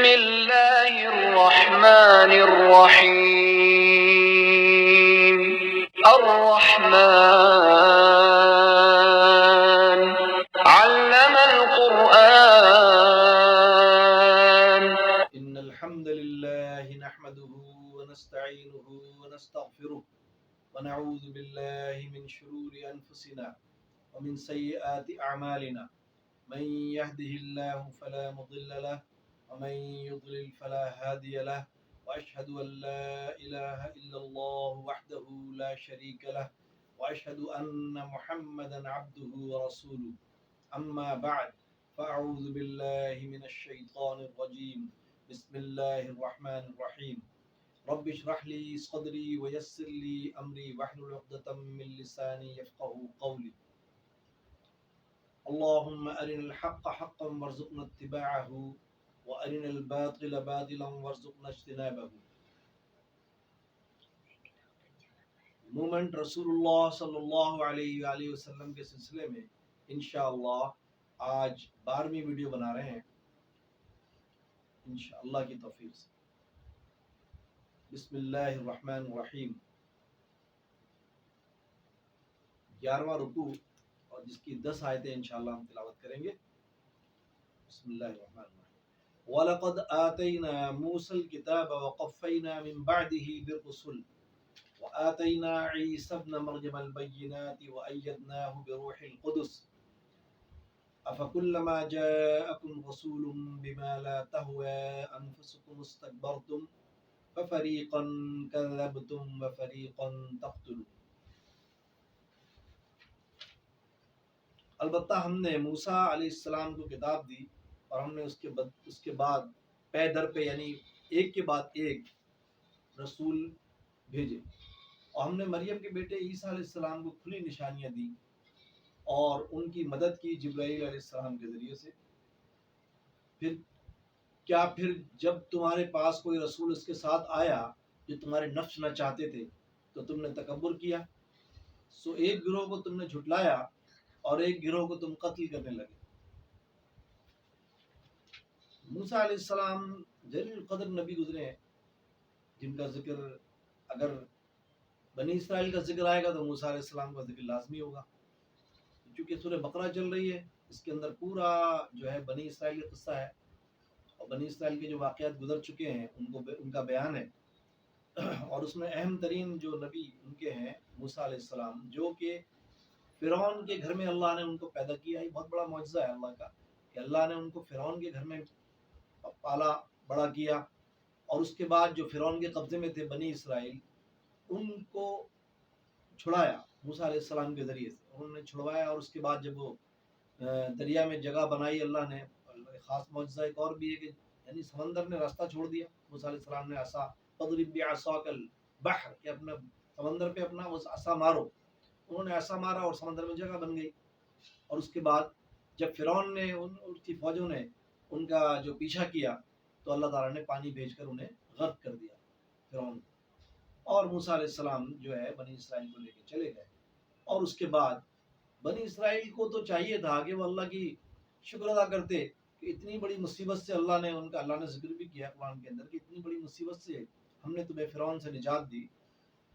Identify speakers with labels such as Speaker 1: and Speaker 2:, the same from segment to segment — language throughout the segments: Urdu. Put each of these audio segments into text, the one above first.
Speaker 1: الله الرحمن الرحيم. الرحمن علم القرآن.
Speaker 2: إن الحمد لله نحمده ونستعينه ونستغفره ونعوذ بالله من شرور أنفسنا ومن سيئات أعمالنا من يهده الله فلا مضل له ومن يضلل فلا هادي له وأشهد أن لا إله إلا الله وحده لا شريك له وأشهد أن محمدا عبده ورسوله أما بعد فأعوذ بالله من الشيطان الرجيم بسم الله الرحمن الرحيم رب اشرح لي صدري ويسر لي أمري واحلل عقدة من لساني يفقهوا قولي اللهم أرنا الحق حقا وارزقنا اتباعه وأرنا الباطل باطلا وارزقنا اجتنابه. مومنٹ رسول اللہ صلی اللہ علیہ وآلہ وسلم کے سلسلے میں انشاءاللہ آج 12ویں ویڈیو بنا رہے ہیں انشاءاللہ کی توفیق سے. بسم اللہ الرحمن الرحیم. 11واں رکوع اور جس کی 10 آیتیں انشاءاللہ ہم تلاوت کریں گے. بسم اللہ الرحمن الرحیم. وَلَقَدْ آتَيْنَا مُوسَى الْكِتَابَ وَقَفَّيْنَا مِنْ بَعْدِهِ بِالرُّسُلِ وَآتَيْنَا عِيسَى ابْنَ مَرْيَمَ الْبَيِّنَاتِ وَأَيَّدْنَاهُ بِرُوحِ الْقُدُسِ أَفَكُلَّمَا جَاءَكُمْ رَسُولٌ بِمَا لَا تَهْوَى أَنفُسُكُمُ اسْتَكْبَرْتُمْ فَفَرِيقًا كَذَّبْتُمْ وَفَرِيقًا تَقْتُلُونَ. البتہ ہم نے موسیٰ علیہ السلام کو کتاب دی اور ہم نے اس کے بعد پے در پہ یعنی ایک کے بعد ایک رسول بھیجے اور ہم نے مریم کے بیٹے عیسیٰ علیہ السلام کو کھلی نشانیاں دی اور ان کی مدد کی جبرائیل علیہ السلام کے ذریعے سے. پھر جب تمہارے پاس کوئی رسول اس کے ساتھ آیا جو تمہارے نفس نہ چاہتے تھے تو تم نے تکبر کیا، سو ایک گروہ کو تم نے جھٹلایا اور ایک گروہ کو تم قتل کرنے لگے. موسیٰ علیہ السلام جلیل القدر نبی گزرے ہیں جن کا ذکر اگر بنی اسرائیل کا ذکر آئے گا تو موسیٰ علیہ السلام کا ذکر لازمی ہوگا، چونکہ سورہ بقرہ چل رہی ہے اس کے اندر پورا جو ہے بنی اسرائیل کا قصہ ہے اور بنی اسرائیل کے جو واقعات گزر چکے ہیں ان کا بیان ہے. اور اس میں اہم ترین جو نبی ان کے ہیں موسیٰ علیہ السلام، جو کہ فرعون کے گھر میں اللہ نے ان کو پیدا کیا. یہ بہت بڑا معجزہ ہے اللہ کا کہ اللہ نے ان کو فرعون کے گھر میں پالا بڑا کیا اور اس کے بعد جو فرعون کے قبضے میں تھے بنی اسرائیل ان کو چھڑایا موسیٰ علیہ السلام کے ذریعے سے. انہوں نے چھڑوایا اور اس کے بعد جب وہ دریا میں جگہ بنائی اللہ نے. خاص معجزہ ایک اور بھی ہے کہ یعنی سمندر نے راستہ چھوڑ دیا. موسیٰ علیہ السلام نے عصا فاضرب بعصاک البحر کہ اپنا سمندر پہ اپنا وہ عصا مارو. انہوں نے عصا مارا اور سمندر میں جگہ بن گئی. اور اس کے بعد جب فرعون نے ان کی فوجوں نے ان کا جو پیچھا کیا تو اللہ تعالیٰ نے پانی بھیج کر انہیں غرق کر دیا فرعون. اور موسیٰ علیہ السلام جو ہے بنی اسرائیل کو لے کے چلے گئے. اور اس کے بعد بنی اسرائیل کو تو چاہیے تھا کہ وہ اللہ کی شکر ادا کرتے کہ اتنی بڑی مصیبت سے اللہ نے ذکر بھی کیا قرآن کے اندر کہ اتنی بڑی مصیبت سے ہم نے تمہیں فرعون سے نجات دی،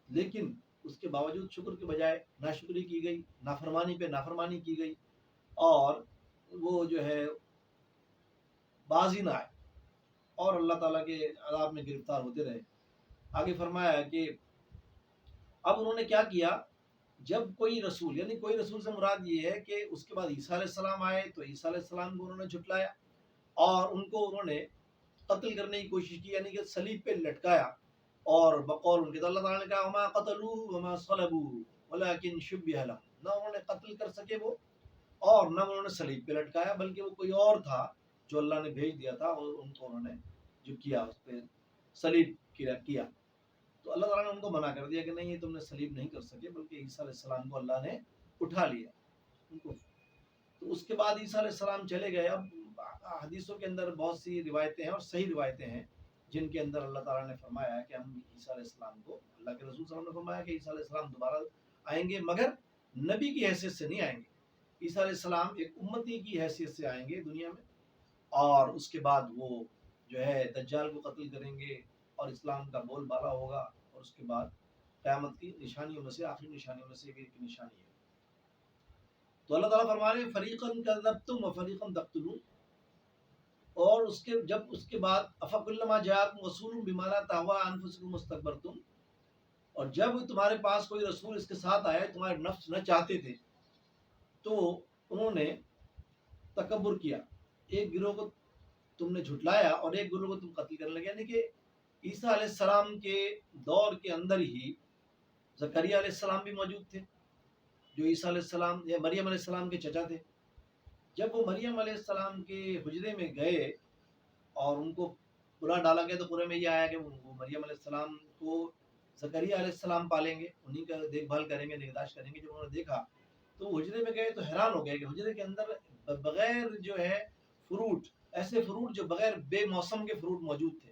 Speaker 2: لیکن اس کے باوجود شکر کے بجائے ناشکری کی گئی، نافرمانی پہ نافرمانی کی گئی اور وہ جو ہے بازی نہ آئے اور اللہ تعالیٰ کے عذاب میں گرفتار ہوتے رہے. آگے فرمایا کہ اب انہوں نے کیا کیا، جب کوئی رسول یعنی کوئی رسول سے مراد یہ ہے کہ اس کے بعد عیسیٰ علیہ السلام آئے تو عیسیٰ علیہ السلام کو انہوں نے جھٹلایا اور انہوں نے قتل کرنے کی کوشش کی یعنی کہ صلیب پہ لٹکایا. اور بقول ان کے تو اللہ تعالیٰ نے کہا وما قتلوه وما صلبوه ولكن شبه لهم. نہ انہوں نے قتل کر سکے وہ اور نہ انہوں نے صلیب پہ لٹکایا بلکہ وہ کوئی اور تھا جو اللہ نے بھیج دیا تھا اور ان کو انہوں نے جو کیا اس پہ صلیب کیا. تو اللہ تعالیٰ نے ان کو منع کر دیا کہ نہیں یہ تم نے صلیب نہیں کر سکے بلکہ عیسیٰ علیہ السلام کو اللہ نے اٹھا لیا ان کو. تو اس کے بعد عیسیٰ علیہ السلام چلے گئے. اب حدیثوں کے اندر بہت سی روایتیں ہیں اور صحیح روایتیں ہیں جن کے اندر اللہ تعالیٰ نے فرمایا ہے کہ ہم عیسیٰ علیہ السلام کو اللہ کے رسول صلی اللہ علیہ وسلم نے فرمایا کہ عیسیٰ علیہ السلام دوبارہ آئیں گے مگر نبی کی حیثیت سے نہیں آئیں گے. عیسیٰ علیہ السلام ایک امتی کی حیثیت سے آئیں گے دنیا میں اور اس کے بعد وہ جو ہے دجال کو قتل کریں گے اور اسلام کا بول بالا ہوگا، اور اس کے بعد قیامت کی نشانیوں میں سے آخری نشانیوں میں سے ایک نشانی ہے۔ تو اللہ تعالیٰ فرما رہے ہیں فریقاً کذبتم وفریقاً تقتلون، اور اس کے بعد افکلما جاءکم رسول بما لا تهوى انفسکم استکبرتم، اور جب تمہارے پاس کوئی رسول اس کے ساتھ آیا تمہارے نفس نہ چاہتے تھے تو انہوں نے تکبر کیا، ایک گروہ کو تم نے جھٹلایا اور ایک گروہ کو تم قتل کرنے لگے۔ یعنی کہ عیسیٰ علیہ السلام کے دور کے اندر ہی زکریا علیہ السلام بھی موجود تھے، جو عیسیٰ علیہ السلام یا مریم علیہ السلام کے چچا تھے۔ جب وہ مریم علیہ السلام کے حجرے میں گئے اور ان کو قرآن ڈالا گیا تو قرآن میں یہ آیا کہ وہ مریم علیہ السلام کو زکریا علیہ السلام پالیں گے، انہیں کا دیکھ بھال کریں گے، نگہداشت کریں گے۔ جب انہوں نے دیکھا تو وہ حجرے میں گئے تو حیران ہو گئے کہ حجرے کے اندر بغیر جو ہے فروٹ، ایسے فروٹ جو بغیر بے موسم کے فروٹ موجود تھے۔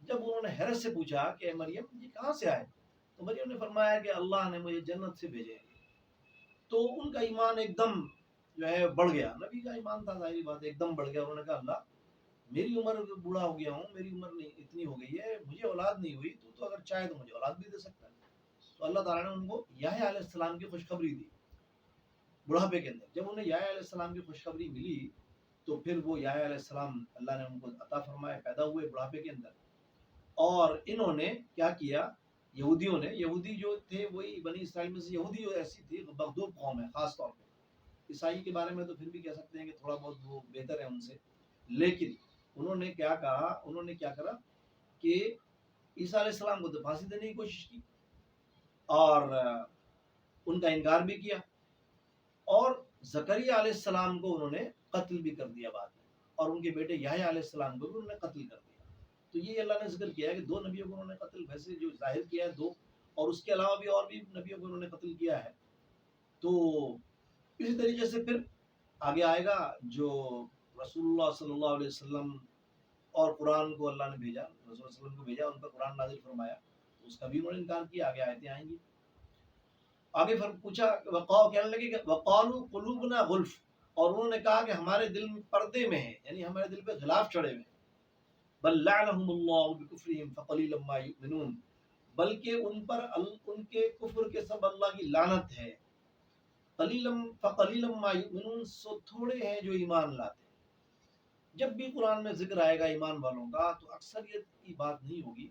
Speaker 2: جب انہوں نے حیرت سے پوچھا کہ اے مریم یہ کہاں سے آئے، تو مریم نے فرمایا کہ اللہ نے مجھے جنت سے بھیجے۔ تو ان کا ایمان ایک دم جو ہے بڑھ گیا، نبی کا ایمان تھا، ظاہری بات ہے ایک دم بڑھ گیا۔ انہوں نے کہا اللہ میری عمر بوڑھا ہو گیا ہوں، میری عمر نہیں اتنی ہو گئی ہے، مجھے اولاد نہیں ہوئی، تو اگر چاہے تو مجھے اولاد بھی دے سکتا ہے۔ تو اللہ تعالیٰ نے ان کو یحییٰ علیہ السلام کی خوشخبری دی بڑھاپے کے اندر۔ جب انہیں یحییٰ علیہ السلام کی خوشخبری ملی تو پھر وہ یحییٰ علیہ السلام اللہ نے ان کو عطا فرمائے، پیدا ہوئے بڑھاپے کے اندر۔ اور انہوں نے کیا کیا، یہودیوں نے، یہودی جو تھے وہی بنی اسرائیل میں سے یہودی ایسی تھی مغضوب قوم ہے خاص طور پہ۔ عیسائی کے بارے میں تو پھر بھی کہہ سکتے ہیں کہ تھوڑا بہت وہ بہتر ہے ان سے، لیکن انہوں نے کیا کہا، انہوں نے کیا کرا کہ عیسیٰ علیہ السلام کو تو پھانسی دینے کی کوشش کی اور ان کا انکار بھی کیا، اور زکریا علیہ السلام کو انہوں نے قتل بھی کر دیا بعد میں، اور ان کے بیٹے یحییٰ علیہ السلام کو بھی انہوں نے قتل کر دیا۔ تو یہ اللہ نے ذکر کیا ہے کہ دو نبیوں کو انہوں نے قتل ویسے جو ظاہر کیا ہے دو، اور اس کے علاوہ بھی اور بھی نبیوں کو انہوں نے قتل کیا ہے۔ تو اسی طریقے سے پھر آگے آئے گا جو رسول اللہ صلی اللہ علیہ وسلم اور قرآن کو اللہ نے بھیجا، رسول اللہ علیہ وسلم کو بھیجا، ان پر قرآن نازل فرمایا، تو اس کا بھی انہوں نے انکار کیا۔ آگے آیتیں آئیں گی۔ آگے پھر پوچھا کہنے لگے کہ وقالوا قلوبنا غلف، اور انہوں نے کہا کہ ہمارے دل میں پردے میں ہیں، یعنی ہمارے دل پہ غلاف چڑھے ہوئے ہیں۔ بل لعنهم اللہ بکفرہم فقلیلا ما یؤمنون، بلکہ ان پر ان کے کفر کے سبب اللہ کی لعنت ہے۔ فقلیلا ما یؤمنون، سو تھوڑے ہیں جو ایمان لاتے ہیں۔ جب بھی قرآن میں ذکر آئے گا ایمان والوں کا تو اکثریت کی بات نہیں ہوگی،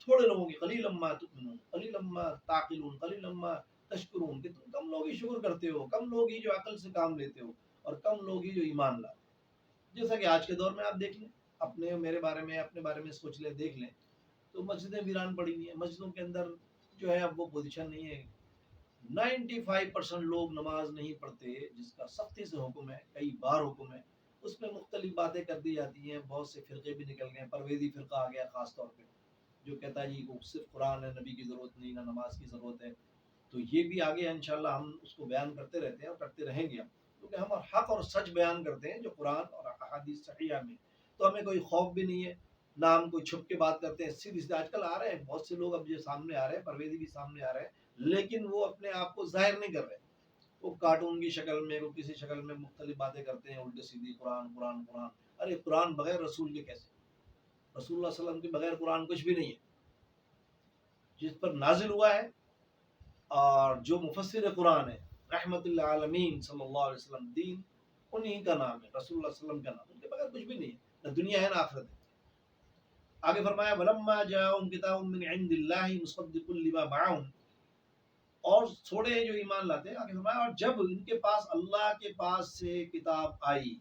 Speaker 2: تھوڑے لوگوں کی، قلیلا ما تؤمنون قلیلا ما تعقلون قلیلا ما تشکرون، کہ تم کم لوگ ہی شکر کرتے ہو، کم لوگ ہی جو عقل سے کام لیتے ہو، اور کم لوگ ہی جو ایمان لاتے ہیں۔ جیسا کہ آج کے دور میں آپ دیکھ لیں، میرے بارے میں اپنے بارے میں سوچ لیں، دیکھ لیں تو مسجدیں ویران پڑی ہوئی ہیں، مسجدوں کے اندر جو ہے اب وہ پوزیشن نہیں ہے۔ 95% لوگ نماز نہیں پڑھتے، جس کا سختی سے حکم ہے، کئی بار حکم ہے، اس میں مختلف باتیں کر دی جاتی ہیں، بہت سے فرقے بھی نکل گئے ہیں، پرویزی فرقہ آ گیا خاص طور پہ، جو کہتا ہے جی صرف قرآن ہے، نبی کی ضرورت نہیں، نہ نماز کی ضرورت ہے۔ تو یہ بھی آگے انشاءاللہ ہم اس کو بیان کرتے رہتے ہیں اور کرتے رہیں گے، کیونکہ ہم حق اور سچ بیان کرتے ہیں جو قرآن اور احادیث صحیحہ میں، تو ہمیں کوئی خوف بھی نہیں ہے، نہ ہم کوئی چھپ کے بات کرتے ہیں۔ سیدھی سیدھی آج کل آ رہے ہیں بہت سے لوگ اب جو سامنے آ رہے ہیں، پرویزی بھی سامنے آ رہے ہیں، لیکن وہ اپنے آپ کو ظاہر نہیں کر رہے، وہ کارٹون کی شکل میں، وہ کسی شکل میں مختلف باتیں کرتے ہیں الٹی سیدھی، قرآن قرآن قرآن۔ ارے قرآن بغیر رسول کے کیسے؟ رسول اللہ صلی اللہ علیہ وسلم کے بغیر قرآن کچھ بھی نہیں ہے۔ جس پر نازل ہوا ہے اور جو مفسر قرآن ہے رحمت اللہ عالمین صلی اللہ علیہ وسلم، دین انہی کا نام ہے، رسول اللہ صلی اللہ علیہ وسلم کا نام، ان کے بغیر کچھ بھی نہیں ہے، نہ دنیا ہے نہ آخرت ہے۔ آگے فرمایا وَلَمَّا جَاءَهُمْ كِتَابٌ مِّنْ عِندِ اللَّهِ مُصَدِّقٌ لِّمَا مَعَهُمْ، اور چھوڑے ہیں جو ایمان لاتے ہیں۔ آگے فرمایا اور جب ان کے پاس اللہ کے پاس سے کتاب آئی،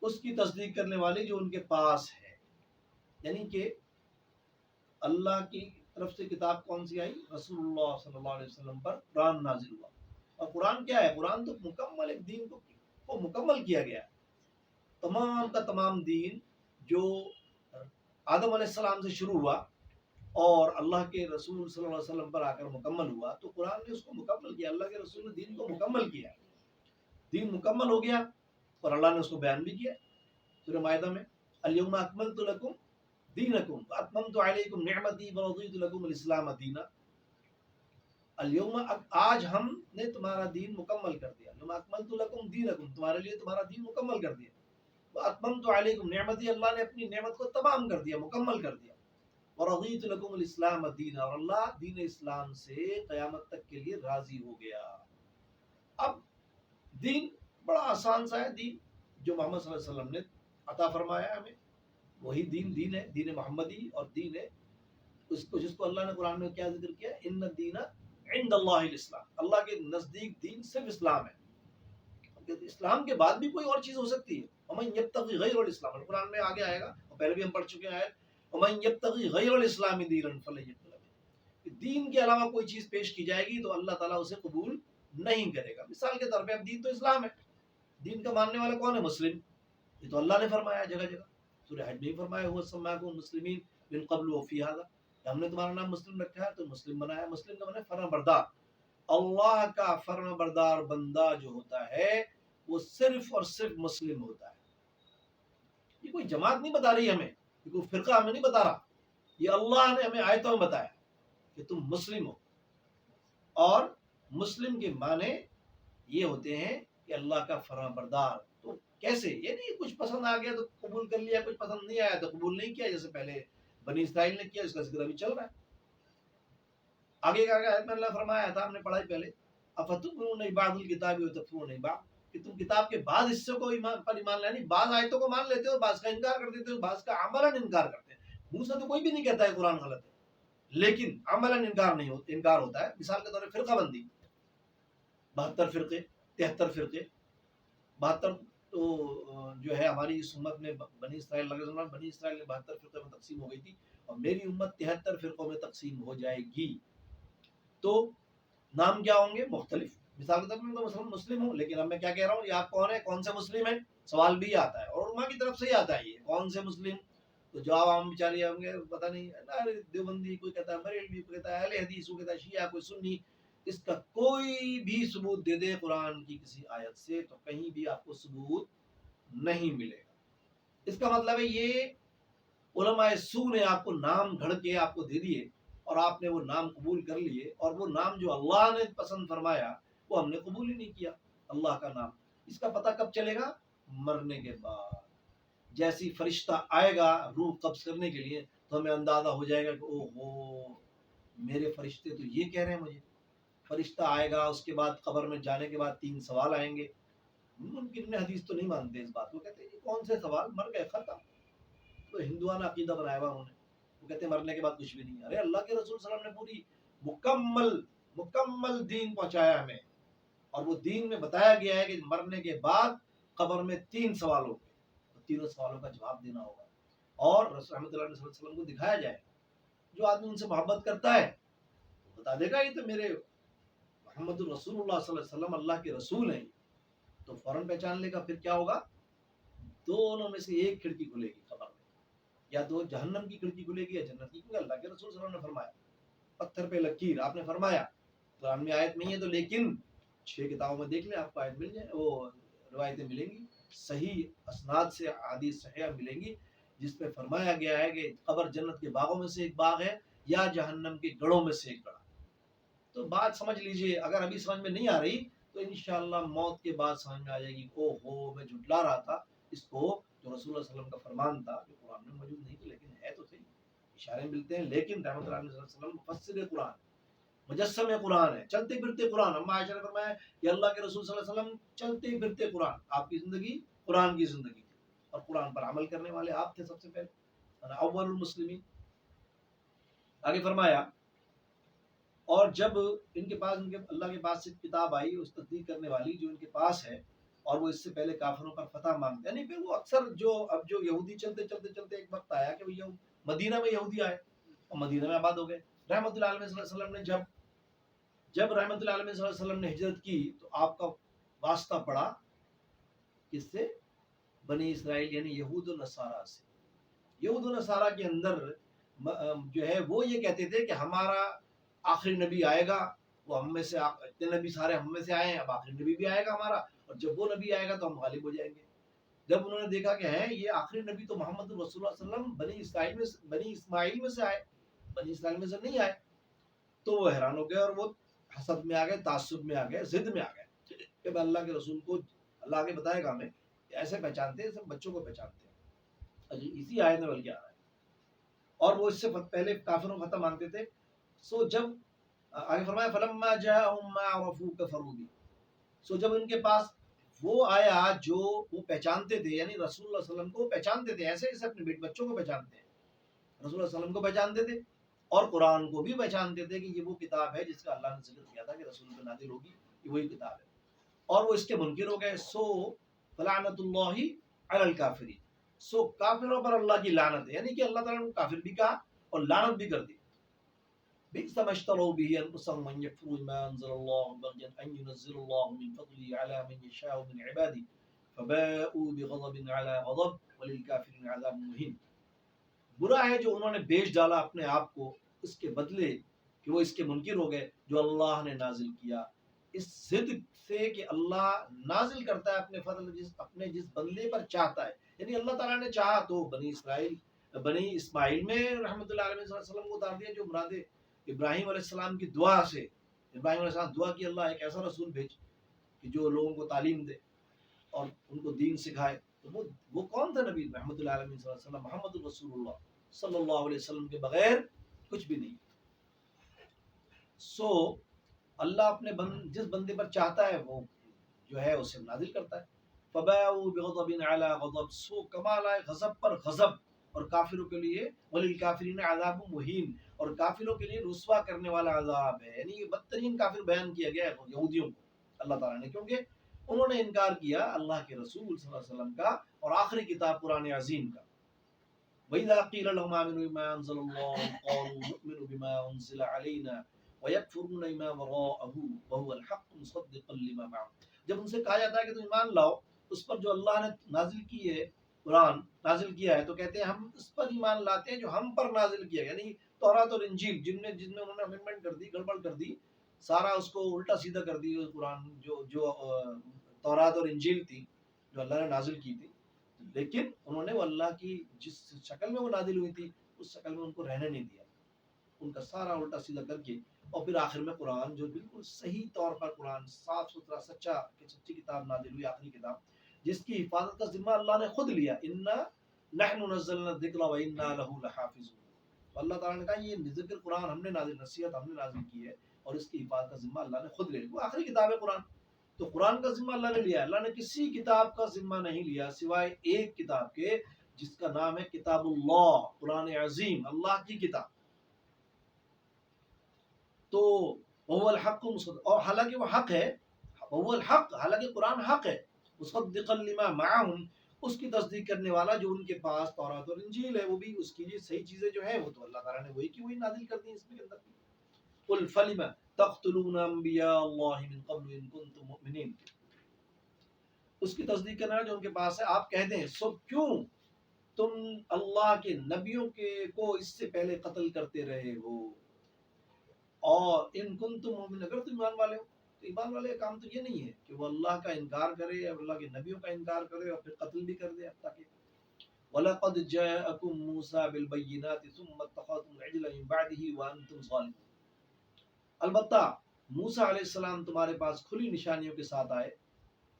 Speaker 2: اس کی تصدیق کرنے والی جو ان کے پاس ہے، یعنی کہ اللہ کی طرف سے کتاب کون سی آئی؟ رسول اللہ صلی اللہ علیہ وسلم پر قرآن نازل ہوا۔ اور قرآن کیا ہے؟ قرآن تو مکمل ایک دین کو مکمل کیا گیا ہے، تمام کا تمام دین جو آدم علیہ السلام سے شروع ہوا اور اللہ کے رسول صلی اللہ علیہ وسلم پر آ کر مکمل ہوا، تو قرآن نے اس کو مکمل کیا، اللہ کے رسول نے دین کو مکمل کیا، دین مکمل ہو گیا، اور اللہ نے اس کو بیان بھی کیا سورہ مائدہ میں، الیوم اکملت لکم دینکم واتممت علیکم نعمتی ورضیت لکم الاسلام دینا۔ الیوم، آج ہم نے تمہارا دین مکمل کر دیا، الیوم اکملت لکم دینکم، تمہارے لیے تمہارا دین مکمل کر دیا، وَأَتْمَمْتُ عَلَيْكُمْ نعمتی، اللہ نے اپنی نعمت کو تمام کر دیا، مکمل کر دیا. وَرَضِيتُ لَكُمُ الْإِسْلَامَ دِينًا، اور اللہ دین اسلام سے قیامت تک کے لیے راضی ہو گیا. اب دین بڑا آسان سا ہے، دین جو محمد صلی اللہ علیہ وسلم نے عطا فرمایا ہے ہمیں، وہی دین ہے، دین محمدی. اور دین ہے اس کو جس کو اللہ نے قرآن میں کیا ذکر کیا، ان الدین عند اللہ الاسلام، اللہ کے نزدیک دین صرف اسلام ہے. اسلام کے بعد بھی کوئی اور چیز ہو سکتی ہے. ومن یبتغی غیر الاسلام، قرآن میں آگے آئے گا، اور پہلے بھی ہم پڑھ چکے ہیں، ومن یبتغی غیر الاسلام دینا فلن یقبل منہ، دین کے علاوہ کوئی چیز پیش کی جائے گی تو اللہ تعالیٰ اسے قبول نہیں کرے گا. مثال کے طور پہ اب دین تو اسلام ہے، دین کا ماننے والا کون ہے؟ مسلم. یہ تو اللہ نے فرمایا جگہ جگہ، سورہ حج میں فرمایا ہوا سماکم مسلمین من قبل وفی ھذا، ہم نے تمہارا نام مسلم رکھا ہے تو مسلم بنایا. مسلم کا معنی فرما بردار. اللہ کا فرما بردار بندہ جو ہوتا ہے وہ صرف اور صرف مسلم ہوتا ہے. یہ کوئی جماعت نہیں بتا رہی ہمیں، یہ کوئی فرقہ ہمیں نہیں بتا رہا، یہ اللہ نے ہمیں آیتوں میں بتایا کہ تم مسلم ہو. اور مسلم کے معنی یہ ہوتے ہیں کہ اللہ کا فرما بردار. تو کیسے؟ یہ نہیں کچھ پسند آ گیا تو قبول کر لیا، کچھ پسند نہیں آیا تو قبول نہیں کیا، جیسے پہلے بنی اسرائیل نے کیا، اس کا ذکر ابھی چل رہا ہے. آگے کا آیت میں اللہ فرمایا تھا، ہم نے پڑھا پہلے، افتؤمنون ببعض الکتاب وتکفرون ببعض، کہ تم کتاب کے بعض حصوں کو ایمان لانے، بعض آیتوں کو مان لیتے ہو، بعض کا انکار کر دیتے ہو، بعض کا عملاً انکار کرتے ہیں. منہ سے تو کوئی بھی نہیں کہتا ہے قرآن غلط ہے، لیکن عملاً انکار ہوتا ہے. مثال کے طور پر فرقہ بندی، 72 فرقے، 73 فرقے، 72 تو جو ہے ہماری اس امت میں بنی اسرائیل بنی اسرائیل نے 72 فرقے میں تقسیم ہو گئی تھی، اور میری امت 73 فرقوں میں تقسیم ہو جائے گی. تو نام کیا ہوں گے؟ مختلف. مثال کے طور پر میں تو مسلم ہوں، لیکن اب میں کیا کہہ رہا ہوں، یہ آپ کون ہیں، کون سے مسلم ہیں؟ سوال بھی آتا ہے، اور علماء کی طرف سے ہی آتا ہے، یہ کون سے مسلم؟ تو جواب عام بیچارے ہوں گے پتہ نہیں، دیوبندی، کوئی کہتا ہے بریلوی، کوئی کہتا ہے اہل حدیث، کوئی کہتا ہے شیعہ، کوئی سنی. اس کا کوئی بھی ثبوت دے دے قرآن کی کسی آیت سے تو کہیں بھی آپ کو ثبوت نہیں ملے گا. اس کا مطلب ہے یہ علماء سو نے آپ کو نام گھڑ کے آپ کو دے دیے، اور آپ نے وہ نام قبول کر لیے، اور وہ نام جو اللہ نے پسند فرمایا وہ ہم نے قبول ہی نہیں کیا، اللہ کا نام. اس کا پتہ کب چلے گا؟ مرنے کے بعد. جیسی فرشتہ آئے گا روح قبض کرنے کے لیے تو ہمیں اندازہ ہو جائے گا کہ او ہو، میرے فرشتے تو یہ کہہ رہے ہیں مجھے. فرشتہ آئے گا، اس کے بعد قبر میں جانے کے بعد 3 سوال آئیں گے. ممکن حدیث تو نہیں مانتے اس بات کو، کہتے ہیں کون سے سوال، مر گئے ختم. تو ہندوانہ عقیدہ بنایا ہوا انہوں نے، وہ کہتے ہیں مرنے کے بعد کچھ بھی نہیں. ارے اللہ کے رسول صلی اللہ علیہ وسلم نے پوری مکمل دین پہنچایا ہمیں، اور وہ دین میں بتایا گیا ہے کہ مرنے کے بعد قبر میں 3 سوال ہوں گے، تو تینوں سوالوں کا جواب دینا ہوگا. اور رسول رحمۃ اللہ علیہ وسلم کو دکھایا جائے. جو آدمی ان سے محبت کرتا ہے بتا دے گا یہ تو میرے محمد الرسول اللہ صلی اللہ علیہ وسلم اللہ کے رسول ہیں، تو فوراً پہچان لے گا. پھر کیا ہوگا؟ دونوں میں سے ایک کھڑکی کھلے گی قبر میں، یا تو جہنم کی کھڑکی کھلے گی یا جنت کی، کیونکہ اللہ کے رسول صلی اللہ علیہ وسلم نے فرمایا پتھر پہ لکیر. آپ نے فرمایا قرآن میں آیت نہیں ہے تو، لیکن 6 کتابوں میں دیکھ لیں، آپ کو آیت مل جائے، وہ روایتیں ملیں گی، صحیح اسناد سے حدیث صحیحہ ملیں گی، جس میں فرمایا گیا ہے کہ قبر جنت کے باغوں میں سے ایک باغ ہے یا جہنم کے گڑھوں میں سے ایک گڑھ. تو بات سمجھ لیجئے، اگر ابھی سمجھ میں نہیں آ رہی تو انشاءاللہ موت کے بعد سمجھ میں آ جائے گی. او ہو، میں جھٹلا رہا تھا اس کو جو رسول اللہ صلی اللہ علیہ وسلم کا فرمان تھا، جو قرآن میں موجود نہیں تھا لیکن ہے تو صحیح، اشارے ملتے ہیں. لیکن رحمۃ اللہ علیہ وسلم مفسر قرآن، مجسم قرآن ہے، چلتے پھرتے قرآن. اما عائشہ نے فرمایا کہ اللہ کے رسول صلی اللہ علیہ وسلم چلتے پھرتے قرآن، آپ کی زندگی قرآن کی زندگی تھی، اور قرآن پر عمل کرنے والے آپ تھے سب سے پہلے، اول المسلمین. آگے فرمایا، اور جب ان کے پاس اللہ کے پاس سے کتاب آئی اس تصدیق کرنے والی جو ان کے پاس ہے، اور وہ اس سے پہلے کافروں پر فتح مانگتے ہیں. یعنی پھر وہ اکثر جو یہودی چلتے ایک وقت آیا کہ وہ مدینہ میں یہودی آئے اور مدینہ میں آباد ہو گئے. رحمۃ اللہ علیہ صلی اللہ علیہ وسلم نے جب رحمۃ اللہ علیہ صلی اللہ علیہ وسلم نے ہجرت کی تو آپ کا واسطہ پڑا کس سے؟ بنی اسرائیل یعنی یہود و نصارہ سے. یہود و نصارہ کے اندر جو ہے وہ یہ کہتے تھے کہ ہمارا آخری نبی آئے گا، وہ ہم میں سے، اتنے نبی سارے ہم میں سے آئے ہیں، اب آخری نبی بھی آئے گا ہمارا، اور جب وہ نبی آئے گا تو ہم غالب ہو جائیں گے. جب انہوں نے دیکھا کہ ہے یہ آخری نبی تو محمد رسول اللہ صلی اللہ علیہ وسلم بنی اسماعیل میں سے آئے، بنی اسرائیل میں سے نہیں آئے، تو وہ حیران ہو گئے، اور وہ حسد میں آ گئے، تعصب میں آ گئے، ضد میں آ گئے کہ اللہ کے رسول کو، اللہ آگے بتائے گا ہمیں، ایسے پہچانتے ہیں، سب بچوں کو پہچانتے ہیں. اسی آیت میں بلکہ آ رہا ہے. اور وہ اس سے پہلے کافروں کو ختم مانتے تھے. سو جب آگے فرمایا فلما جاءهم ما عرفوا كفروا به، سو جب ان کے پاس وہ آیا جو وہ پہچانتے تھے، یعنی رسول اللہ صلی اللہ علیہ وسلم کو پہچانتے تھے، ایسے جیسے اپنے بچوں کو پہچانتے ہیں، رسول اللہ صلی اللہ علیہ وسلم کو پہچانتے تھے اور قرآن کو بھی پہچانتے تھے کہ یہ وہ کتاب ہے جس کا اللہ نے ذکر کیا تھا کہ رسول پہ نازل ہوگی، یہ وہی کتاب ہے، اور وہ اس کے منکر ہو گئے. سو فلعنت اللہ علی الکافرین، سو کافروں پر اللہ کی لعنت ہے، یعنی کہ اللہ تعالیٰ نے کافر بھی کہا اور لعنت بھی کر دی. بئس ما اشتروا به انفسهم ان يكفروا بما انزل الله بغيا ان ينزل الله من فضله على من يشاء من عباده فباءوا بغضب على غضب وللكافرين عذاب مهين. برا ہے جو انہوں نے بیچ ڈالا اپنے آپ کو اس کے بدلے کہ وہ اس کے منکر ہو گئے جو اللہ نے نازل کیا، اس ضد سے کہ اللہ نازل کرتا ہے اپنے فضل اپنے جس بندے پر چاہتا ہے. یعنی اللہ تعالیٰ نے چاہا تو بنی اسماعیل میں رحمۃ اللہ علیہ وسلم کو اتار دیا، جو مراد ابراہیم علیہ السلام کی دعا سے، ابراہیم علیہ السلام دعا کی اللہ ایک ایسا رسول بھیج کہ جو لوگوں کو تعلیم دے اور ان کو دین سکھائے. تو وہ کون تھا نبی رحمۃ اللہ علیہ وسلم؟ محمد رسول اللہ صلی اللہ علیہ وسلم کے بغیر کچھ بھی نہیں. سو اللہ اپنے جس بندے پر چاہتا ہے وہ جو ہے اسے نازل کرتا ہے. فباءوا بغضب علی غضب، سو کمال آئے غضب پر غضب، اور کافروں کے لیے وللکافرین عذاب مہین، اور کافروں کے لیے رسوا کرنے والا عذاب ہے. یعنی یہ بدترین کافر بیان کیا گیا ہے یہودیوں کو اللہ تعالیٰ نے، کیونکہ انہوں نے انکار کیا اللہ کے رسول صلی اللہ علیہ وسلم کا اور آخری کتاب قرآن عظیم کا. وَإِذَا قِيلَ لَهُمْ آمِنُوا بِمَا أَنزَلَ اللَّهُ قَالُوا نُؤْمِنُ بِمَا أُنزِلَ عَلَيْنَا وَيَكْفُرُونَ بِمَا وَرَاءَهُ وَهُوَ الْحَقُّ مُصَدِّقًا لِمَا مَعَهُمْ. جب ان سے کہا جاتا ہے کہ تم ایمان لاؤ اس پر جو اللہ نے نازل کی ہے، قرآن نازل کیا ہے، تو کہتے ہیں ہم اس پر ایمان لاتے ہیں جو ہم پر نازل کیا، یعنی تورات اور انجیل جن میں انہوں نے امینڈمنٹ کر دی، گڑبڑ کر دی، سارا اس کو الٹا سیدھا کر دی. قرآن جو تورات اور انجیل تھی جو اللہ نے نازل کی تھی، لیکن انہوں نے وہ اللہ کی جس شکل میں وہ نازل ہوئی تھی اس شکل میں ان کو رہنے نہیں دیا، ان کا سارا الٹا سیدھا کر کے. اور پھر آخر میں قرآن جو بالکل صحیح طور پر قرآن صاف ستھرا سچی کتاب نازل ہوئی، آخری کتاب جس کی حفاظت کا ذمہ اللہ نے خود لیا. انا نحن نزلنا الذکر وانا له لحافظون. اللہ تعالیٰ نے کہا یہ ذکر قرآن ہم نے نازل، نصیحت ہم نے نازل کی ہے اور اس کی حفاظت کا ذمہ اللہ نے خود لے لیا. وہ آخری کتاب ہے قرآن، تو قرآن کا ذمہ اللہ نے لیا. اللہ نے کسی کتاب کا ذمہ نہیں لیا سوائے ایک کتاب کے جس کا نام ہے کتاب اللہ، قرآن عظیم، اللہ کی کتاب. تو وہ الحق، اور حالانکہ وہ حق ہے، وہ الحق، حالانکہ قرآن حق ہے، مصدقا لما معہم، اس کی تصدیق کرنے والا جو ان کے پاس تورات اور انجیل ہے، وہ بھی اس کی صحیح چیزیں جو ہیں وہ تو اللہ تعالیٰ نے وہی کی وہی نازل کر دی اس کے اندر. قل فلم تقتلون انبیاء اللہ من قبل ان کنتم مؤمنین، اس کی تصدیق کرنا ہے جو ان کے پاس ہے. آپ کہہ دیں سو کیوں تم اللہ کے نبیوں کو اس سے پہلے قتل کرتے رہے ہو، اور ان کنتم مومن، اگر تم ایمان والے ہو. تو ایمان والے کا کام تو یہ نہیں ہے کہ وہ اللہ کا انکار کرے اور اللہ کے نبیوں کا انکار کرے اور پھر قتل بھی کر دے. تاکہ وَلَقَدْ جَاءَكُم مُوسَىٰ بِالْبَيِّنَاتِ ثُمَّ اتَّخَذْتُمُ الْعِجْلَ مِن بَعْدِهِ وَأَنتُمْ ظَالِمُونَ. البتہ موسیٰ علیہ السلام تمہارے پاس کھلی نشانیوں کے ساتھ آئے،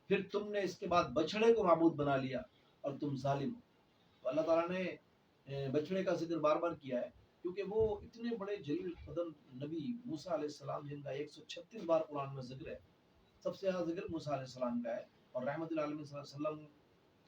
Speaker 2: پھر تم نے اس کے بعد بچڑے کو معبود بنا لیا اور تم ظالم ہو. تو اللہ تعالیٰ نے بچڑے کا ذکر بار بار کیا ہے کیونکہ وہ اتنے بڑے جلیل قدر نبی موسیٰ علیہ السلام جن کا 136 بار قرآن میں ذکر ہے. سب سے زیادہ ذکر موسیٰ علیہ السلام کا ہے اور رحمت العالمین صلی اللہ علیہ وسلم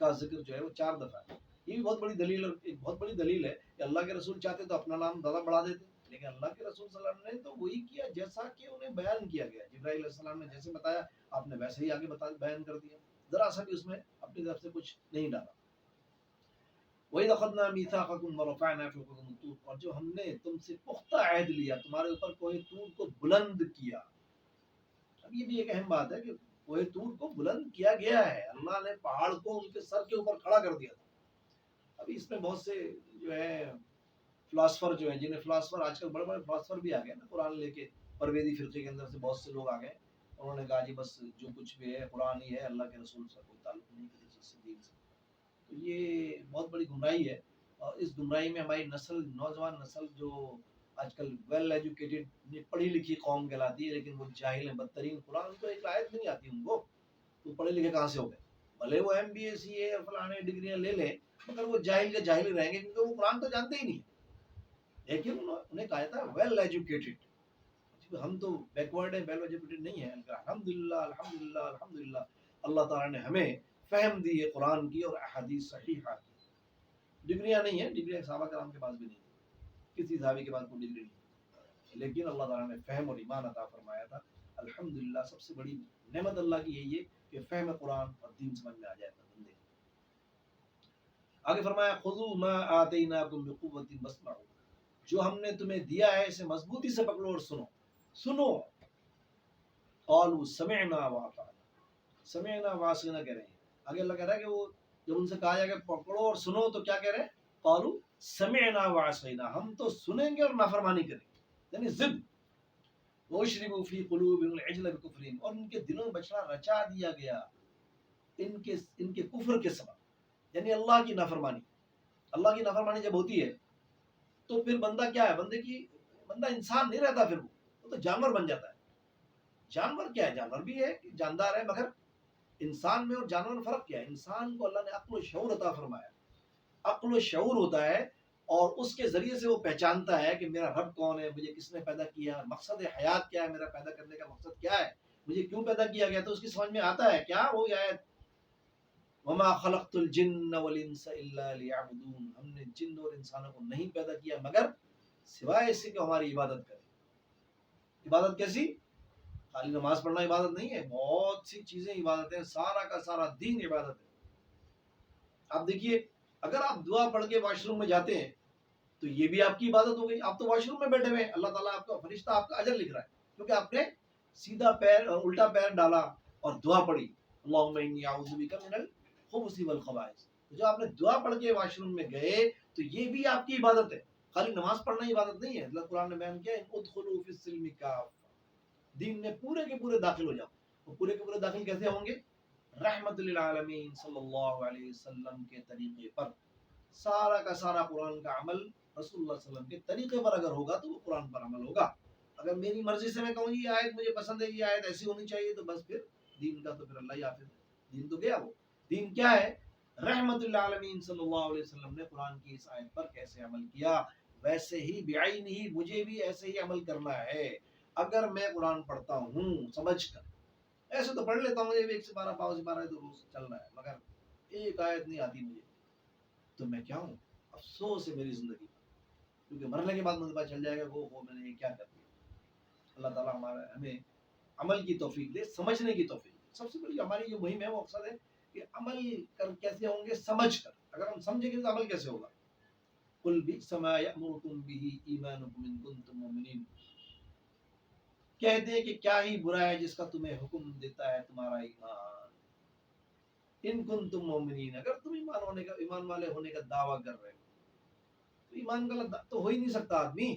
Speaker 2: کا ذکر جو ہے وہ 4 دفعہ ہے. یہ بھی بہت بڑی دلیل، ایک بہت بڑی دلیل ہے کہ اللہ کے رسول چاہتے تو اپنا نام زیادہ بڑھا دیتے، لیکن اللہ کے رسول صلی اللہ علیہ وسلم نے تو وہی کیا جیسا کہ انہیں بیان کیا گیا. جبرائیل علیہ السلام نے جیسے بتایا آپ نے ویسے ہی آگے بیان کر دیا، ذرا سا بھی اس میں اپنی طرف سے کچھ نہیں ڈالا. وَإِذْ أَخَذْنَا مِيثَاقَكُمْ وَرَفَعْنَا فَوْقَكُمُ الطُّورَ، اور جو ہم نے تم سے پختہ عہد لیا، تمہارے اوپر کوہ طور کو بلند کیا. اب یہ بھی ایک اہم بات ہے کہ کوہ طور کو بلند کیا گیا ہے، اللہ نے پہاڑ کو ان کے سر کے اوپر کھڑا کر دیا تھا. ابھی اس میں بہت سے جو ہے فلاسفر جو ہیں، جنہیں فلاسفر آج کل بڑے بڑے فلاسفر بھی آ گئے نا قرآن لے کے، پرویدی فرقے کے اندر سے بہت سے لوگ آ گئے. انہوں نے کہا جی بس جو کچھ بھی ہے قرآن ہی ہے، اللہ کے رسول سے کوئی تعلق نہیں کسی چیز سے، دین سے. تو یہ بہت بڑی گمراہی ہے، اور اس گمراہی میں ہماری نسل، نوجوان نسل جو آج کل ویل ایجوکیٹڈ پڑھی لکھی قوم کہلاتی ہے لیکن وہ جاہل ہیں بدترین. قرآن تو ایک آیت بھی نہیں آتی ان کو، تو پڑھے لکھے کہاں سے ہو گئے؟ بھلے وہ MBA CA فلانے ڈگریاں لے لیں مگر وہ جاہل کے جاہل ہی رہیں گے کیونکہ وہ قرآن تو جانتے ہی نہیں. لیکن انہیں کہا تھا ویل ایجوکیٹڈ. ہم تو بیکورڈ ہیں, ویل ایجوکیٹڈ نہیں ہیں. الحمدللہ الحمدللہ الحمدللہ اللہ تعالیٰ نے ہمیں فہم دی ہے قرآن کی اور احادیث صحیحہ کی. ڈگریاں نہیں ہیں, ڈگریاں صحابہ کرام کے پاس بھی نہیں, کسی صحابی کے پاس کوئی ڈگری نہیں, لیکن اللہ تعالیٰ نے فہم اور ایمان عطا فرمایا تھا. الحمدللہ سب سے بڑی نعمت اللہ کی یہی ہے کہ فہم قرآن اور دین سمجھ میں آ جائے گا بندے. آگے فرمایا خذوا ما آتیناکم بقوۃ واسمعوا, جو ہم نے تمہیں دیا ہے اسے مضبوطی سے پکڑو اور سنو. سنو. قالوا سمعنا واطعنا, سمعنا وعصینا کہہ رہے ہیں. آگے اللہ کہہ رہا ہے کہ وہ جب ان سے کہا جائے کہ پکڑو اور سنو تو کیا کہہ رہے ہیں؟ قالوا سمعنا وعصینا, ہم تو سنیں گے اور نافرمانی کریں گے, یعنی ضد. وَأُشْرِبُوا فِي قُلُوبِهِمُ الْعِجْلَ بِكُفْرِهِمْ, اور ان کے دلوں میں بچڑا رچا دیا گیا ان کے کفر کے سبب, یعنی اللہ کی نافرمانی. اللہ کی نافرمانی جب ہوتی ہے تو پھر بندہ کیا ہے, بندہ انسان نہیں رہتا, پھر وہ تو جانور بن جاتا ہے. جانور کیا ہے؟ جانور بھی ہے, جاندار ہے, مگر انسان میں اور جانور میں فرق کیا ہے؟ انسان کو اللہ نے عقل و شعور عطا فرمایا. عقل و شعور ہوتا ہے اور اس کے ذریعے سے وہ پہچانتا ہے کہ میرا رب کون ہے, مجھے کس نے پیدا کیا, مقصد حیات کیا ہے, میرا پیدا کرنے کا مقصد کیا ہے, مجھے کیوں پیدا کیا گیا. تو اس کی سمجھ میں آتا ہے کیا وہ آیت وما خلقت الجن والانس الا ليعبدون, ہم نے جن اور انسانوں کو نہیں پیدا کیا مگر سوائے اس کہ ہماری عبادت کریں. عبادت کیسی؟ خالی نماز پڑھنا عبادت نہیں ہے, بہت سی چیزیں عبادت ہیں, سارا کا سارا دین عبادت ہے. آپ دیکھیے اگر آپ دعا پڑھ کے واش روم میں جاتے ہیں تو یہ بھی آپ کی عبادت ہو گئی. آپ تو واش روم میں بیٹھے ہوئے ہیں, اللہ تعالیٰ آپ کا فرشتہ آپ کا اجر لکھ رہا ہے کیونکہ آپ نے سیدھا پیر اور الٹا پیر ڈالا اور دعا پڑھی اللہم انی اعوذ بک من الخبث والخبائث. جو آپ نے دعا پڑھ کے واش روم میں گئے تو یہ بھی آپ کی عبادت ہے. خالی نماز پڑھنا عبادت نہیں ہے. اللہ قرآن نے بیان کیا ادخلوا فی السلم کافہ, دین میں پورے کے پورے داخل ہو جاؤ. وہ پورے کے پورے داخل کیسے ہوں گے؟ رحمت للعالمین صلی اللہ علیہ وسلم کے طریقے پر. سارا کا سارا قرآن کا عمل رسول اللہ صلی اللہ علیہ وسلم کے طریقے پر اگر ہوگا تو وہ قرآن پر عمل ہوگا. اگر میری مرضی سے میں کہوں یہ آیت مجھے پسند ہے, یہ آیت ایسی ہونی چاہیے, تو بس پھر دین کا تو پھر اللہ ہی حافظ ہے. دین تو گیا. وہ دین کیا ہے؟ رحمت للعالمین صلی اللہ علیہ وسلم نے قرآن کی اس آیت پر کیسے عمل کیا, ویسے ہی بعین ہی مجھے بھی ایسے ہی عمل کرنا ہے. اگر میں قرآن پڑھتا ہوں سمجھ کر, ایسے تو پڑھ لیتا ہوں, مجھے 1 سے 12 پاؤ سے 12 تو روز چل رہا ہے, مگر ایک آیت نہیں آتی مجھے, تو میں کیا ہوں؟ افسوس ہے میری زندگی پر, کیونکہ مرنے کے بعد مجھے پتہ چل جائے گا وہ میں نے یہ کیا کر دیا. اللہ تعالیٰ ہمیں عمل کی توفیق دے, سمجھنے کی توفیق دے. سب سے بڑی ہماری جو مہم ہے وہ مقصد ہے کہ عمل کر کیسے ہوں گے, سمجھ کر. اگر ہم سمجھیں گے تو عمل کیسے ہوگا؟ قل بئس ما یأمرکم بہ ایمانکم ان کنتم مؤمنین, کہتے ہیں کہ کیا ہی برا ہے جس کا تمہیں حکم دیتا ہے تمہارا ایمان. ان کنتم مومنین, اگر تم ایمان والے ہونے کا دعویٰ کر رہے ہو تو ایمان کا تو ہو ہی نہیں سکتا آدمی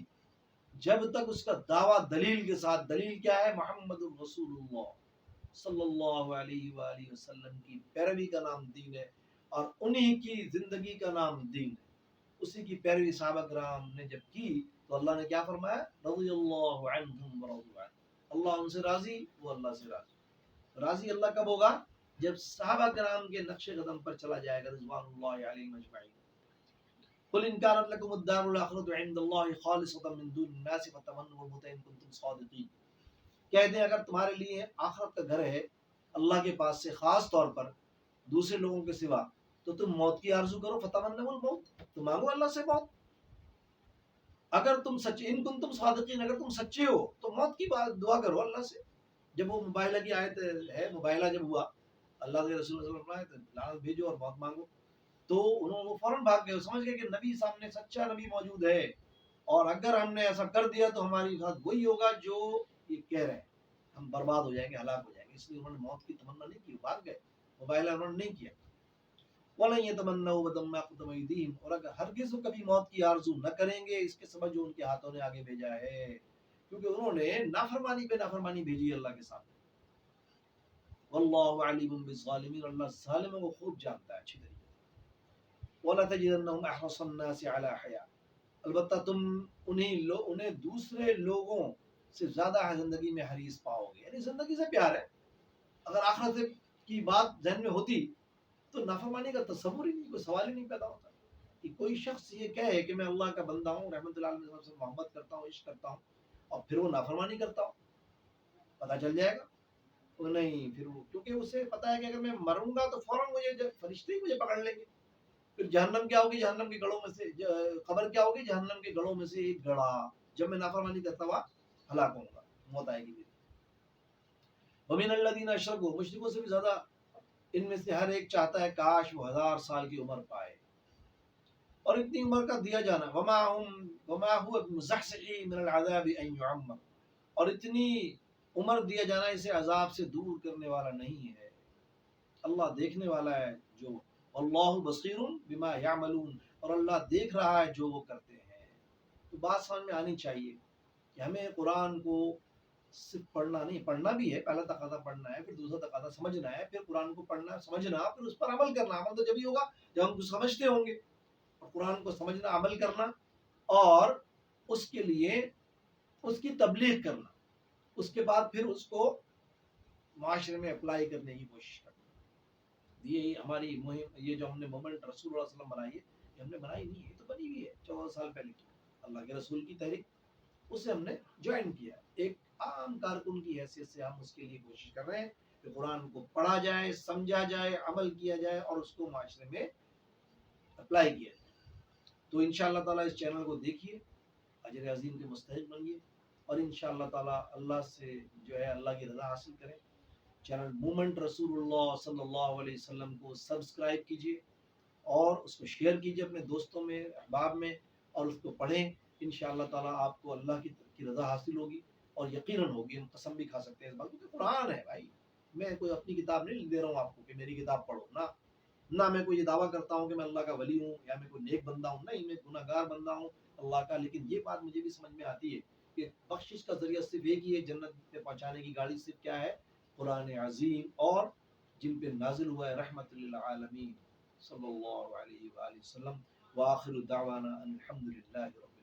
Speaker 2: جب تک اس کا دعویٰ دلیل کے ساتھ. دلیل کیا ہے؟ محمد الرسول اللہ صلی اللہ علیہ وآلہ وسلم کی پیروی کا نام دین ہے, اور انہی کی زندگی کا نام دین ہے. اسی کی پیروی صحابہ کرام نے جب کی تو اللہ نے کیا فرمایا؟ رضی اللہ عنہم ورضوا عنہ, اللہ ان سے راضی, وہ اللہ سے راضی. راضی اللہ کب ہوگا؟ جب صحابہ کرام کے نقش قدم پر چلا جائے گا, رضوان اللہ علیہم اجمعین. قل ان كانت لكم الدار الاخرة عند الله خالصة من دون الناس فتمنوا الموت ان كنتم صادقين. کہہ دیں اگر تمہارے لیے آخرت کا گھر ہے اللہ کے پاس سے خاص طور پر دوسرے لوگوں کے سوا, تو تم موت کی آرزو کرو. فتمنوا الموت, تو مانگو اللہ سے موت. اگر تم سچے, ان کنتم صادقین, اگر تم سچے ہو تو موت کی دعا کرو اللہ سے. جب وہ مباہلہ کی آیت ہے, مباہلہ جب ہوا اللہ کے رسول صلی اللہ علیہ وسلم نے لعنت بھیجو اور موت مانگو, تو انہوں نے فوراً بھاگ گئے, سمجھ گئے کہ نبی سامنے سچا نبی موجود ہے, اور اگر ہم نے ایسا کر دیا تو ہماری ساتھ وہی ہوگا جو یہ کہہ رہے ہیں, ہم برباد ہو جائیں گے, ہلاک ہو جائیں گے. اس لیے انہوں نے موت کی تمنا نہیں کی, بھاگ گئے, مباہلہ انہوں نے نہیں کیا. وَلَن يَتَمَنَّوْا أَبَدًا مَا قَدَّمَتْ أَيْدِيهِمْ, اور اگر ہرگز وہ کبھی موت کی آرزو نہ کریں گے اس کے سبب جو ان کے ہاتھوں نے آگے بھیجا ہے, کیونکہ انہوں نے نافرمانی پہ نافرمانی بھیجی اللہ کے سامنے. واللہ علیم بالظالمین, اللہ ظالموں کو خوب جانتا ہے اچھی طریقے. وَلَتَجِدَنَّهُمْ أَحْرَصَ النَّاسِ عَلَى حَيَاةٍ, البتہ تم انہیں دوسرے لوگوں سے زیادہ زندگی میں حریص پاؤ گے, یعنی زندگی سے پیار ہے. اگر آخرت کی بات ذہن میں ہوتی تو نافرمانی کا تصور ہی نہیں، کوئی سوال ہی نہیں پیدا ہوتا کہ کوئی شخص یہ کہے کہ میں اللہ کا بندہ ہوں، رحمت اللہ علیہ سے محبت کرتا ہوں، عشق کرتا ہوں، اور پھر وہ نافرمانی کرتا ہوں، پتہ چل جائے گا وہ نہیں، پھر وہ کیونکہ اسے پتا ہے کہ اگر میں مروں گا تو فوراً مجھے فرشتے ہی مجھے پکڑ لیں گے، پھر جہنم کیا ہوگی، جہنم کے گڑھوں میں سے قبر کیا ہوگی، جہنم کے گڑھوں میں سے ایک گڑھا، جب میں نافرمانی کرتا ہوا ہلاک ہوں گا، موت آئے گی میری۔ ومن الذین اشرکوا، مشرکوں سے بھی زیادہ ان میں سے ہر ایک چاہتا ہے کاش وہ 1000 سال کی عمر پائے، اور اتنی عمر کا دیا جانا، وما هو بمزحزحه من العذاب ان يعمر، اور اتنی عمر دیا جانا اسے عذاب سے دور کرنے والا نہیں ہے، اللہ دیکھنے والا ہے جو، اللہ بصیر بما یعملون، اور اللہ دیکھ رہا ہے جو وہ کرتے ہیں۔ تو بات سمجھ میں آنی چاہیے کہ ہمیں قرآن کو صرف پڑھنا نہیں، پڑھنا بھی ہے، پہلا تقاضا پڑھنا ہے، پھر دوسرا تقاضا سمجھنا ہے، پھر قرآن کو پڑھنا سمجھنا، پھر اس پر عمل کرنا۔ عمل تو جبھی ہوگا جب ہم کچھ سمجھتے ہوں گے، اور قرآن کو سمجھنا، عمل کرنا، اور اس کے لیے اس کی تبلیغ کرنا، اس کے بعد پھر اس کو معاشرے میں اپلائی کرنے کی کوشش کرنا۔ یہ ہماری مہم، یہ جو ہم نے مومنٹ رسول اللہ صلی اللہ علیہ وسلم بنائی ہے، یہ ہم نے بنائی نہیں ہے، یہ تو بنی ہوئی ہے 14 سال پہلے کی، اللہ کے رسول کی تحریک، اسے ہم نے جوائن کیا، ایک عام کارکن کی حیثیت سے ہم اس کے لیے کوشش کر رہے ہیں کہ قرآن کو پڑھا جائے، سمجھا جائے، عمل کیا جائے، اور اس کو معاشرے میں اپلائی کیا جائے۔ تو انشاءاللہ تعالیٰ اس چینل کو دیکھیے، اجر عظیم کے مستحق بنیے، اور انشاءاللہ تعالیٰ اللہ سے جو ہے اللہ کی رضا حاصل کریں۔ چینل مومنٹ رسول اللہ صلی اللہ علیہ وسلم کو سبسکرائب کیجیے، اور اس کو شیئر کیجیے اپنے دوستوں میں، احباب میں، اور اس کو پڑھیں۔ انشاءاللہ تعالیٰ آپ کو اللہ کی رضا حاصل ہوگی، اور یقیناً ہوگی، ہم قسم بھی کھا سکتے ہیں اس بات، کیونکہ قرآن ہے بھائی، میں کوئی اپنی کتاب نہیں دے رہا ہوں آپ کو کہ میری کتاب پڑھو، نہ میں کوئی یہ دعویٰ کرتا ہوں کہ میں اللہ کا ولی ہوں یا میں کوئی نیک بندہ ہوں، نہیں، میں گناہ گار بندہ ہوں اللہ کا، لیکن یہ بات مجھے بھی سمجھ میں آتی ہے کہ بخشش کا ذریعہ صرف ایک ہی ہے، جنت میں پہنچانے کی گاڑی صرف کیا ہے، قرآن عظیم، اور جن پہ نازل ہوا ہے رحمت للعالمین صلی اللہ علیہ وآلہ وسلم۔ وآخر دعوانا ان الحمد للہ رب